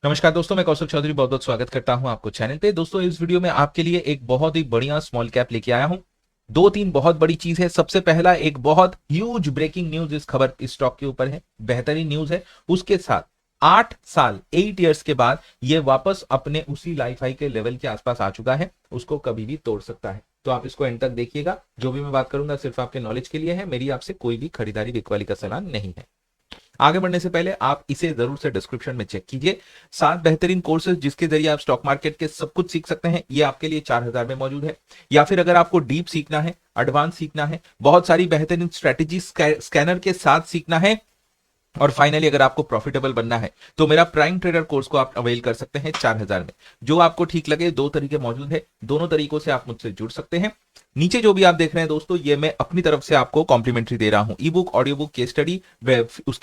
नमस्कार दोस्तों, मैं कौशल चौधरी बहुत बहुत स्वागत करता हूं आपको चैनल पे। दोस्तों, इस वीडियो में आपके लिए एक बहुत ही बढ़िया स्मॉल कैप लेके आया हूं। दो तीन बहुत बड़ी चीज है। सबसे पहला, एक बहुत ह्यूज ब्रेकिंग न्यूज इस स्टॉक के ऊपर है, बेहतरीन न्यूज है। उसके साथ 8 साल 8 इयर्स के बाद ये वापस अपने उसी लाइफ हाई के लेवल के आसपास आ चुका है, उसको कभी भी तोड़ सकता है। तो आप इसको एंड तक देखिएगा। जो भी मैं बात करूंगा सिर्फ आपके नॉलेज के लिए है, मेरी आपसे कोई भी खरीदारी बिकवाली का सलाह नहीं है। आगे बढ़ने से पहले आप इसे जरूर से डिस्क्रिप्शन में चेक कीजिए। 7 बेहतरीन कोर्सेज जिसके जरिए आप स्टॉक मार्केट के सब कुछ सीख सकते हैं, ये आपके लिए 4,000 में मौजूद है। या फिर अगर आपको डीप सीखना है, एडवांस सीखना है, बहुत सारी बेहतरीन स्ट्रेटेजी स्कैनर के साथ सीखना है, और फाइनली अगर आपको प्रॉफिटेबल बनना है, तो मेरा प्राइम ट्रेडर कोर्स को आप अवेल कर सकते हैं 4,000 में। जो आपको ठीक लगे, दो तरीके मौजूद है, दोनों तरीकों से आप मुझसे जुड़ सकते हैं। नीचे जो भी आप देख रहे हैं दोस्तों, ये मैं अपनी तरफ से आपको कॉम्प्लीमेंट्री दे रहा हूं। ई book, audio book, case study,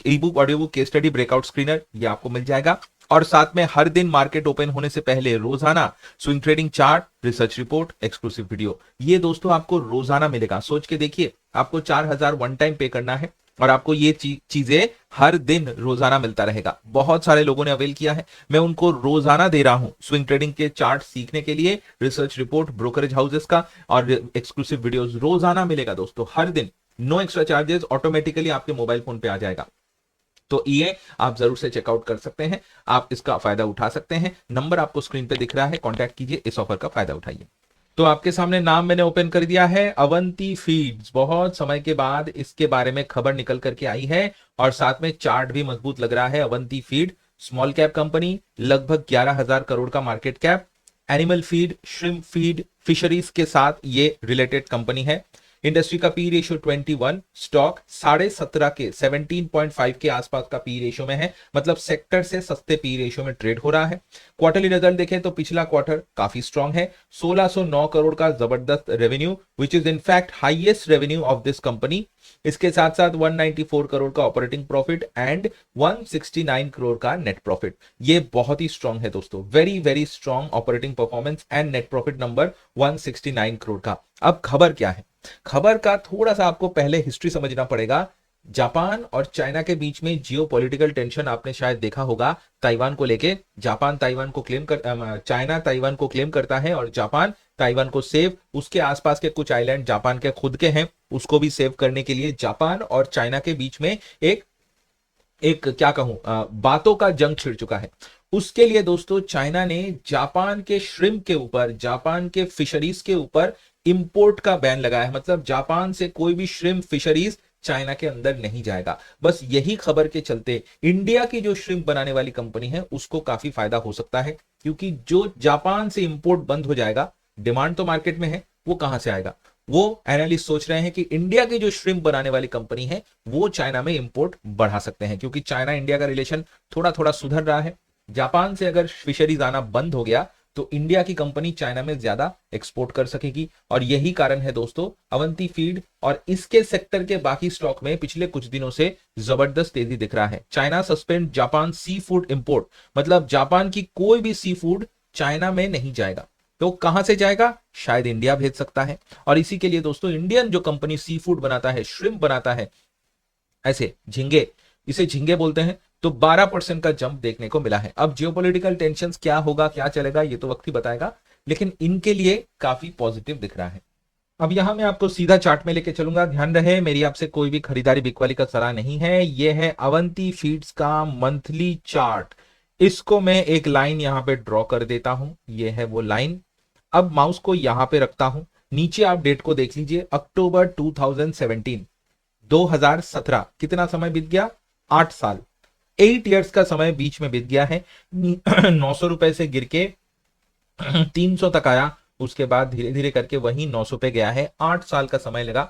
ई book, audio book, case study, breakout screener, ये आपको मिल जाएगा। और साथ में हर दिन मार्केट ओपन होने से पहले रोजाना swing trading chart, research report, exclusive video, ये दोस्तों आपको रोजाना मिलेगा। सोच के देखिए, आपको 4,000 वन टाइम पे करना है और आपको ये चीजें हर दिन रोजाना मिलता रहेगा। बहुत सारे लोगों ने अवेल किया है, मैं उनको रोजाना दे रहा हूं स्विंग ट्रेडिंग के चार्ट सीखने के लिए, रिसर्च रिपोर्ट ब्रोकरेज हाउसेस का और एक्सक्लूसिव वीडियोस रोजाना मिलेगा दोस्तों, हर दिन। नो एक्स्ट्रा चार्जेस, ऑटोमेटिकली आपके मोबाइल फोन पे आ जाएगा। तो ये आप जरूर से चेकआउट कर सकते हैं, आप इसका फायदा उठा सकते हैं। नंबर आपको स्क्रीन पे दिख रहा है, कॉन्टैक्ट कीजिए, इस ऑफर का फायदा उठाइए। तो आपके सामने नाम मैंने ओपन कर दिया है, अवंती फीड्स। बहुत समय के बाद इसके बारे में खबर निकल करके आई है और साथ में चार्ट भी मजबूत लग रहा है। Avanti feed small cap company, लगभग 11,000 करोड़ का market cap. Animal feed, shrimp feed, fisheries के साथ ये रिलेटेड कंपनी है। इंडस्ट्री का पी रेशियो 21, स्टॉक 17.5 के 17.5 के आसपास का पी रेशियो में है, मतलब सेक्टर से सस्ते पी रेशियो में ट्रेड हो रहा है। क्वार्टरली रिजल्ट देखें तो पिछला क्वार्टर काफी स्ट्रांग है, 1609 करोड़ का जबरदस्त revenue, which is in fact highest revenue of this company. इसके साथ साथ 194 करोड़ का ऑपरेटिंग प्रॉफिट एंड 169 करोड़ का नेट प्रॉफिट। ये बहुत ही स्ट्रांग है दोस्तों, very very strong operating performance and net profit number 169 crore का। अब खबर क्या है? खबर का थोड़ा सा आपको पहले हिस्ट्री समझना पड़ेगा। जापान और चाइना के बीच में जियोपॉलिटिकल टेंशन आपने शायद देखा होगा, ताइवान को लेके। जापान ताइवान को क्लेम कर चाइना ताइवान को क्लेम करता है और जापान ताइवान को सेव, उसके आसपास के कुछ आइलैंड जापान के खुद के हैं, उसको भी सेव करने के लिए जापान और चाइना के बीच में एक एक क्या कहूं, बातों का जंग छिड़ चुका है। उसके लिए दोस्तों चाइना ने जापान के श्रिम्प के ऊपर, जापान के फिशरीज के ऊपर इंपोर्ट का बैन लगाया है। मतलब जापान से कोई भी श्रिम्प फिशरीज चाइना के अंदर नहीं जाएगा। बस यही खबर के चलते इंडिया की जो श्रिम्प बनाने वाली कंपनी है उसको काफी फायदा हो सकता है, क्योंकि जो जापान से इंपोर्ट बंद हो जाएगा, डिमांड तो मार्केट में है, वो कहां से आएगा? वो एनालिस्ट सोच रहे हैं कि इंडिया की जो श्रिम्प बनाने वाली कंपनी है वो चाइना में इंपोर्ट बढ़ा सकते हैं, क्योंकि चाइना इंडिया का रिलेशन थोड़ा थोड़ा सुधर रहा है। जापान से अगर फिशरीज आना बंद हो गया तो इंडिया की कंपनी चाइना में ज्यादा एक्सपोर्ट कर सकेगी। और यही कारण है दोस्तों अवंती फीड और इसके सेक्टर के बाकी स्टॉक में पिछले कुछ दिनों से जबरदस्त तेजी दिख रहा है। China suspend Japan sea food import, मतलब जापान की कोई भी सी फूड चाइना में नहीं जाएगा। तो कहां से जाएगा? शायद इंडिया भेज सकता है। और इसी के लिए दोस्तों इंडियन जो कंपनी सी फूड बनाता है, श्रिम्प बनाता है, ऐसे झींगे, इसे झींगे बोलते हैं, तो 12% का जंप देखने को मिला है। अब जियोपॉलिटिकल टेंशंस क्या होगा, क्या चलेगा, ये तो वक्त ही बताएगा, लेकिन इनके लिए काफी पॉजिटिव दिख रहा है। अब यहां मैं आपको सीधा चार्ट में लेके चलूंगा। ध्यान रहे, मेरी आपसे कोई भी खरीदारी बिकवाली का सलाह नहीं है। यह है अवंती फीड्स का मंथली चार्ट। इसको मैं एक लाइन यहां पे ड्रॉ कर देता हूं, यह है वो लाइन। अब माउस को यहां पे रखता हूं, नीचे आप डेट को देख लीजिए, अक्टूबर 2017, 2017। कितना समय बीत गया? 8 साल, 8 इयर्स का समय बीच में बीत गया है। 900 रुपए से गिर के 300 तक आया, उसके बाद धीरे धीरे करके वही 900 पे गया है। 8 साल का समय लगा।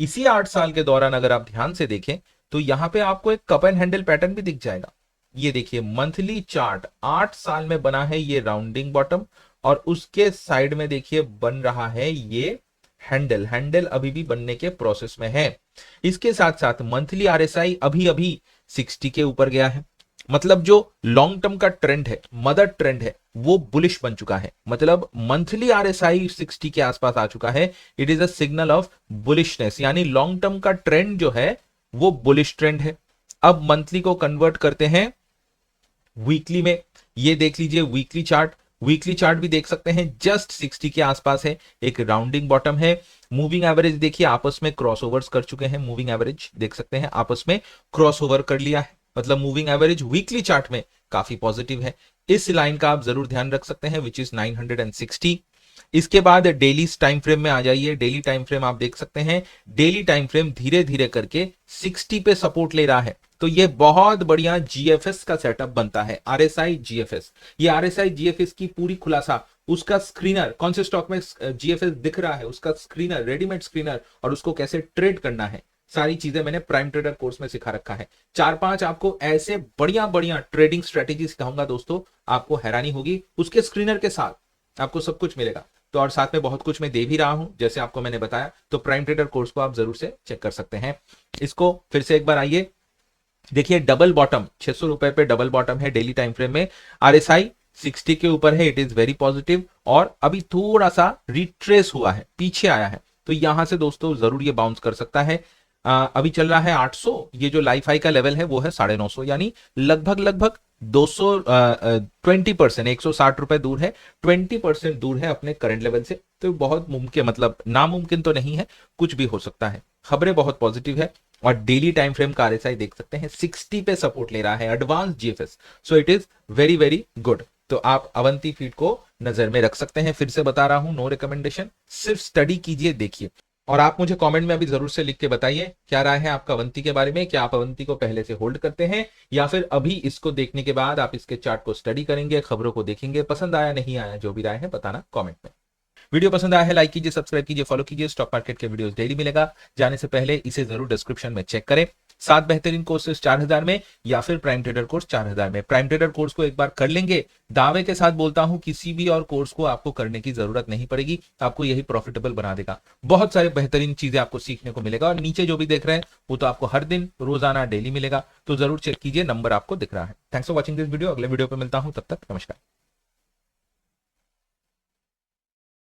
इसी 8 साल के दौरान अगर आप ध्यान से देखें तो यहां पे आपको एक कप एंड हैंडल पैटर्न भी दिख जाएगा। ये देखिए मंथली चार्ट 8 साल में बना है, ये राउंडिंग बॉटम, और उसके साइड में देखिए बन रहा है ये हैंडल। हैंडल अभी भी बनने के प्रोसेस में है। इसके साथ साथ मंथली आरएसआई अभी अभी 60 के ऊपर गया है। मतलब जो लॉन्ग टर्म का ट्रेंड है, मदर ट्रेंड है, वो बुलिश बन चुका है। मतलब मंथली आरएसआई 60 के आसपास आ चुका है। It is a signal of bullishness, यानी लॉन्ग टर्म का ट्रेंड जो है वो बुलिश ट्रेंड है। अब मंथली को कन्वर्ट करते हैं वीकली में। ये देख लीजिए वीकली चार्ट, वीकली चार्ट भी देख सकते हैं जस्ट 60 के आसपास है, एक राउंडिंग बॉटम है। मूविंग एवरेज देखिए आपस में क्रॉसओवर्स कर चुके हैं, मूविंग एवरेज देख सकते हैं आपस में क्रॉसओवर कर लिया है, मतलब मूविंग एवरेज वीकली चार्ट में काफी पॉजिटिव है। इस लाइन का आप जरूर ध्यान रख सकते हैं विच इज 960। इसके बाद डेली टाइम फ्रेम में आ जाइए, डेली टाइम फ्रेम आप देख सकते हैं, डेली टाइम फ्रेम धीरे धीरे करके 60 पे सपोर्ट ले रहा है। तो ये बहुत बढ़िया जीएफएस का सेटअप बनता है, आरएसआई जीएफएस। ये आरएसआई जीएफएस की पूरी खुलासा, उसका स्क्रीनर, कौन से स्टॉक में जीएफएस दिख रहा है, उसका स्क्रीनर, रेडीमेड स्क्रीनर, और उसको कैसे ट्रेड करना है, सारी चीजें मैंने प्राइम ट्रेडर कोर्स में सिखा रखा है। 4-5 आपको ऐसे बढ़िया बढ़िया ट्रेडिंग स्ट्रेटेजी सिखाऊंगा दोस्तों, आपको हैरानी होगी। उसके स्क्रीनर के साथ आपको सब कुछ मिलेगा। तो और साथ में बहुत कुछ मैं दे भी रहा हूं जैसे आपको मैंने बताया, तो प्राइम ट्रेडर कोर्स को आप जरूर से चेक कर सकते हैं। इसको फिर से एक बार आइए देखिए, डबल बॉटम 600 रुपए पे डबल बॉटम है डेली टाइम फ्रेम में, आरएसआई 60 के ऊपर है, इट इज वेरी पॉजिटिव, और अभी थोड़ा सा रिट्रेस हुआ है, पीछे आया है, तो यहां से दोस्तों जरूर ये बाउंस कर सकता है। अभी चल रहा है 800, ये जो लाइफ हाई का लेवल है वो है 950, यानी लगभग 200 20%, 160 रुपए दूर है, 20% दूर है अपने करंट लेवल से। तो बहुत मुमकिन, मतलब नामुमकिन तो नहीं है, कुछ भी हो सकता है। खबरें बहुत पॉजिटिव है, और डेली टाइम फ्रेम का आरएसआई देख सकते हैं 60 पे सपोर्ट ले रहा है, advance GFS, so it is very very good. तो आप अवंती फीड को नजर में रख सकते हैं। फिर से बता रहा हूं, नो रिकमेंडेशन, सिर्फ स्टडी कीजिए, देखिए। और आप मुझे कमेंट में अभी जरूर से लिख के बताइए क्या राय है आपका अवंती के बारे में, क्या आप अवंती को पहले से होल्ड करते हैं, या फिर अभी इसको देखने के बाद आप इसके चार्ट को स्टडी करेंगे, खबरों को देखेंगे, पसंद आया नहीं आया, जो भी राय है बताना कमेंट में। वीडियो पसंद आया है लाइक कीजिए, सब्सक्राइब कीजिए, फॉलो कीजिए। स्टॉक मार्केट के वीडियोस डेली मिलेगा, जाने से पहले इसे जरूर डिस्क्रिप्शन में चेक करें। 7 बेहतरीन कोर्सेज 4000 में, या फिर प्राइम ट्रेडर कोर्स 4000 में। प्राइम ट्रेडर कोर्स को एक बार कर लेंगे, दावे के साथ बोलता हूं किसी भी और कोर्स को आपको करने की जरूरत नहीं पड़ेगी, आपको यही प्रॉफिटेबल बना देगा। बहुत सारे बेहतरीन चीजें आपको सीखने को मिलेगा, और नीचे जो भी देख रहे हैं वो तो आपको हर दिन, रोजाना, डेली मिलेगा, तो जरूर चेक कीजिए, नंबर आपको दिख रहा है। Thanks for watching this video, अगले वीडियो पे मिलता हूं, तब तक नमस्कार।